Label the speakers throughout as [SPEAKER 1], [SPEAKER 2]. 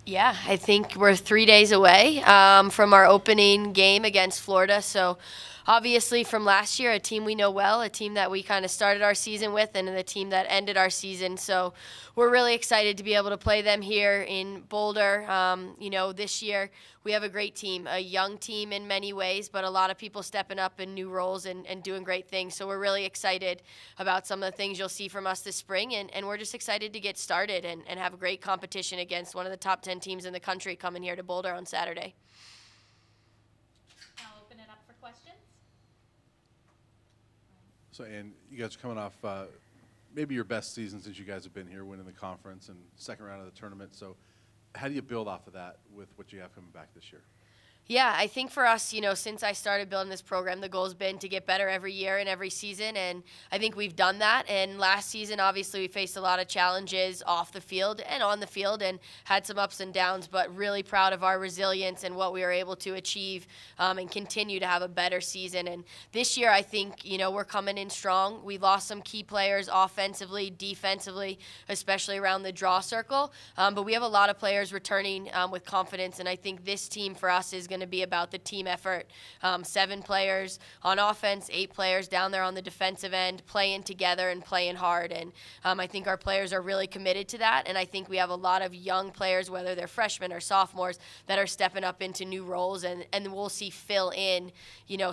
[SPEAKER 1] Yeah, I think we're 3 days away from our opening game against Florida. So, obviously, from last year, a team we know well, a team that we kind of started our season with, and the team that ended our season. So, we're really excited to be able to play them here in Boulder. This year we have a great team, a young team in many ways, but a lot of people stepping up in new roles and doing great things. So, we're really excited about some of the things you'll see from us this spring, and we're just excited to get started and have a great competition against one of the top 10 teams in the country coming here to Boulder on Saturday.
[SPEAKER 2] I'll open it up for questions.
[SPEAKER 3] So, Ann, you guys are coming off maybe your best season since you guys have been here, winning the conference and second round of the tournament. So, how do you build off of that with what you have coming back this year?
[SPEAKER 1] Yeah, I think for us, since I started building this program, the goal's been to get better every year and every season, and I think we've done that. And last season, obviously, we faced a lot of challenges off the field and on the field and had some ups and downs, but really proud of our resilience and what we were able to achieve and continue to have a better season. And this year, I think, we're coming in strong. We lost some key players offensively, defensively, especially around the draw circle, but we have a lot of players returning with confidence, and I think this team for us is going to be about the team effort. 7 players on offense, 8 players down there on the defensive end, playing together and playing hard. And I think our players are really committed to that. And I think we have a lot of young players, whether they're freshmen or sophomores, that are stepping up into new roles. And we'll see fill in,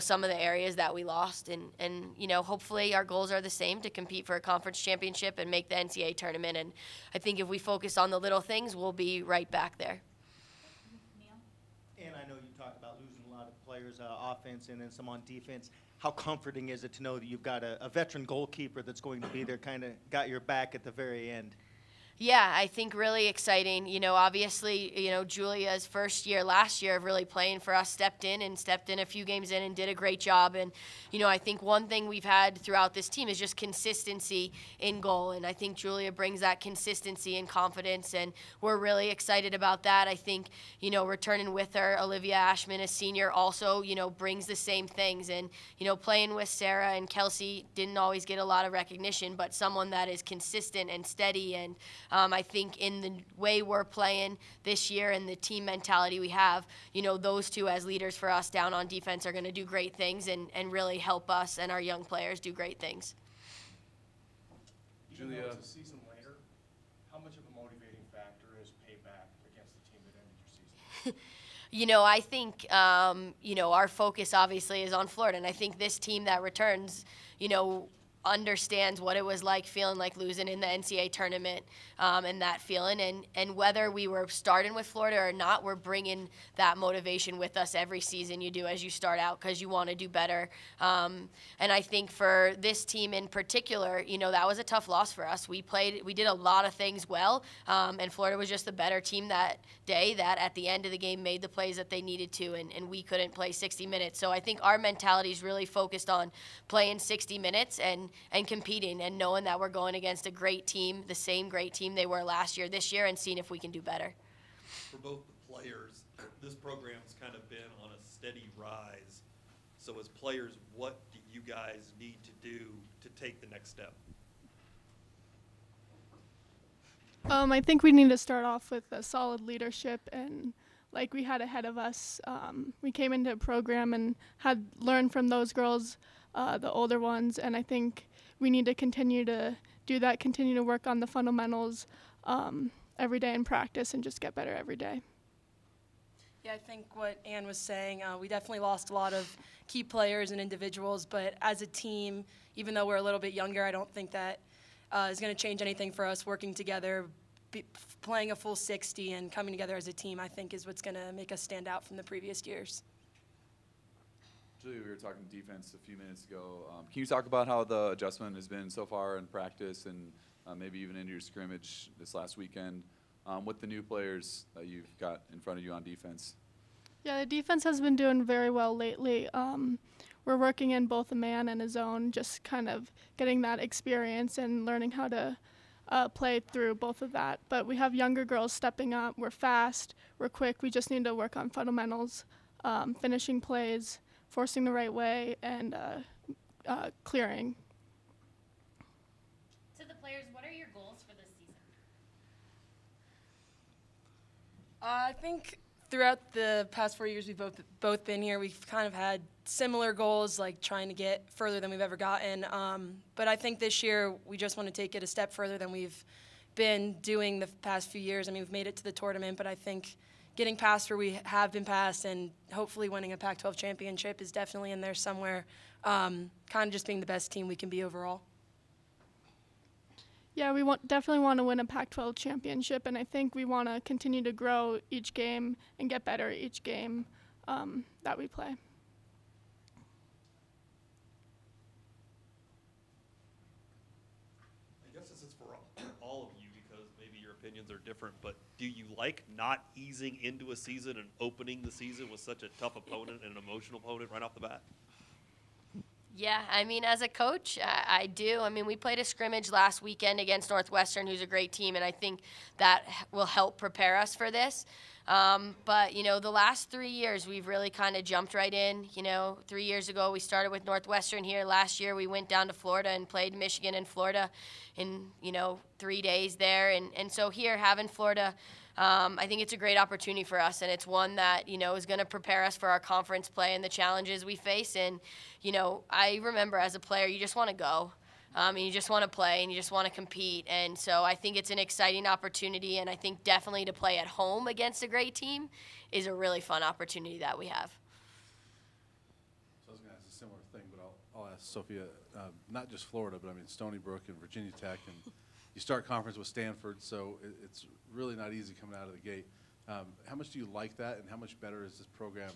[SPEAKER 1] some of the areas that we lost. And hopefully our goals are the same, to compete for a conference championship and make the NCAA tournament. And I think if we focus on the little things, we'll be right back there.
[SPEAKER 4] And I know you talked about losing a lot of players, offense and then some on defense. How comforting is it to know that you've got a veteran goalkeeper that's going to be there, kind of got your back at the very end?
[SPEAKER 1] Yeah, I think really exciting. Obviously, Julia's first year last year of really playing for us stepped in a few games in and did a great job. And, I think one thing we've had throughout this team is just consistency in goal. And I think Julia brings that consistency and confidence, and we're really excited about that. I think, returning with her, Olivia Ashman, a senior, also, brings the same things. And, playing with Sarah and Kelsey didn't always get a lot of recognition, but someone that is consistent and steady. And I think in the way we're playing this year and the team mentality we have, those two as leaders for us down on defense are going to do great things and really help us and our young players do great things.
[SPEAKER 5] Julia, it's a season later, how much of a motivating factor is payback against the team that ended your season?
[SPEAKER 1] I think, our focus obviously is on Florida, and I think this team that returns, understands what it was like feeling like losing in the NCAA tournament and that feeling. And whether we were starting with Florida or not, we're bringing that motivation with us every season you do as you start out, because you want to do better. And I think for this team in particular, that was a tough loss for us. We did a lot of things well, and Florida was just the better team that day, that at the end of the game made the plays that they needed to, and we couldn't play 60 minutes. So I think our mentality is really focused on playing 60 minutes and competing and knowing that we're going against a great team, the same great team they were last year, this year, and seeing if we can do better.
[SPEAKER 6] For both the players, this program's kind of been on a steady rise. So as players, what do you guys need to do to take the next step?
[SPEAKER 7] I think we need to start off with a solid leadership, and like we had ahead of us, we came into a program and had learned from those girls, the older ones, and I think we need to continue to do that, continue to work on the fundamentals every day in practice and just get better every day.
[SPEAKER 8] Yeah, I think what Ann was saying, we definitely lost a lot of key players and individuals, but as a team, even though we're a little bit younger, I don't think that is going to change anything for us. Working together, playing a full 60 and coming together as a team, I think is what's going to make us stand out from the previous years.
[SPEAKER 9] Julia, we were talking defense a few minutes ago. Can you talk about how the adjustment has been so far in practice and maybe even into your scrimmage this last weekend with the new players that you've got in front of you on defense?
[SPEAKER 7] Yeah, the defense has been doing very well lately. We're working in both a man and a zone, just kind of getting that experience and learning how to play through both of that. But we have younger girls stepping up. We're fast, we're quick. We just need to work on fundamentals, finishing plays, forcing the right way, and clearing.
[SPEAKER 2] To the players, what are your goals for this season?
[SPEAKER 8] I think throughout the past 4 years we've both been here, we've kind of had similar goals, like trying to get further than we've ever gotten. But I think this year we just want to take it a step further than we've been doing the past few years. I mean, we've made it to the tournament, but I think getting past where we have been past and hopefully winning a Pac-12 championship is definitely in there somewhere, kind of just being the best team we can be overall.
[SPEAKER 7] Yeah, we definitely want to win a Pac-12 championship, and I think we want to continue to grow each game and get better each game that we play.
[SPEAKER 6] I guess this is for all of you because maybe your opinions are different, but do you like not easing into a season and opening the season with such a tough opponent and an emotional opponent right off the bat?
[SPEAKER 1] Yeah, I mean, as a coach, I do. I mean, we played a scrimmage last weekend against Northwestern, who's a great team, and I think that will help prepare us for this. But, you know, the last 3 years, we've really kind of jumped right in. You know, 3 years ago, we started with Northwestern here. Last year, we went down to Florida and played Michigan and Florida in, 3 days there. And so here, having Florida, I think it's a great opportunity for us, and it's one that, is going to prepare us for our conference play and the challenges we face. And, I remember as a player, you just want to go. And you just want to play and you just want to compete. And so I think it's an exciting opportunity, and I think definitely to play at home against a great team is a really fun opportunity that we have.
[SPEAKER 3] So I was going to ask a similar thing, but I'll ask Sophia, not just Florida, but I mean Stony Brook and Virginia Tech, and you start conference with Stanford, so it's really not easy coming out of the gate. How much do you like that, and how much better is this program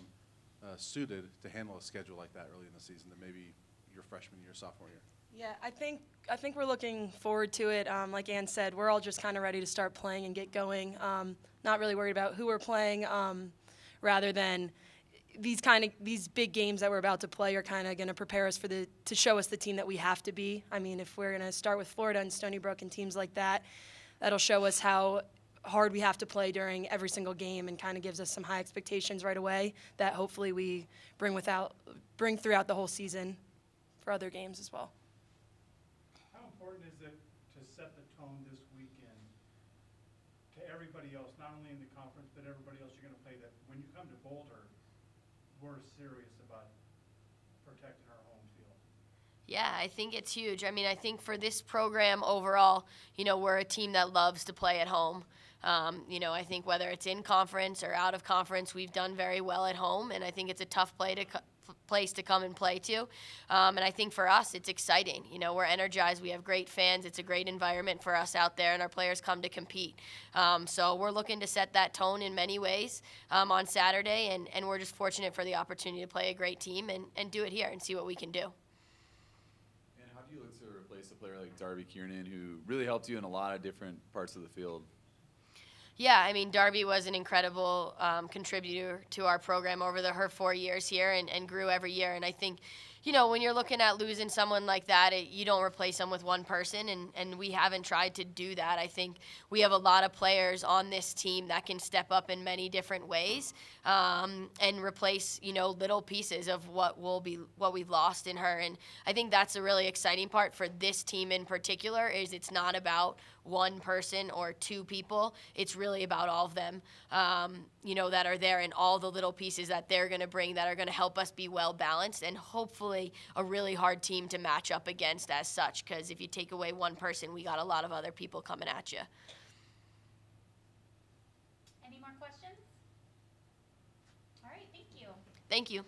[SPEAKER 3] suited to handle a schedule like that early in the season than maybe your freshman year, sophomore year?
[SPEAKER 8] Yeah, I think we're looking forward to it. Like Ann said, we're all just kind of ready to start playing and get going. Not really worried about who we're playing, rather than these big games that we're about to play are kind of going to prepare us to show us the team that we have to be. I mean, if we're going to start with Florida and Stony Brook and teams like that, that'll show us how hard we have to play during every single game, and kind of gives us some high expectations right away that hopefully we bring throughout the whole season for other games as well.
[SPEAKER 2] How important is it to set the tone this weekend to everybody else, not only in the conference, but everybody else you're going to play, that when you come to Boulder, we're serious about protecting our home field?
[SPEAKER 1] Yeah, I think it's huge. I mean, I think for this program overall, we're a team that loves to play at home. I think whether it's in conference or out of conference, we've done very well at home, and I think it's a tough place to come and play to. And I think for us, it's exciting. We're energized. We have great fans. It's a great environment for us out there, and our players come to compete. So we're looking to set that tone in many ways on Saturday, and we're just fortunate for the opportunity to play a great team and do it here and see what we can do.
[SPEAKER 9] And how do you look to replace a player like Darby Kiernan, who really helped you in a lot of different parts of the field?
[SPEAKER 1] Yeah, I mean, Darby was an incredible contributor to our program over her 4 years here and grew every year. And I think, when you're looking at losing someone like that, you don't replace them with one person, and we haven't tried to do that. I think we have a lot of players on this team that can step up in many different ways and replace, little pieces of what we've lost in her. And I think that's a really exciting part for this team in particular, is it's not about one person or two people. It's really about all of them, that are there, and all the little pieces that they're going to bring that are going to help us be well balanced, and hopefully a really hard team to match up against as such, because if you take away one person, we got a lot of other people coming at you.
[SPEAKER 10] Any more questions? All right, thank you.
[SPEAKER 1] Thank you.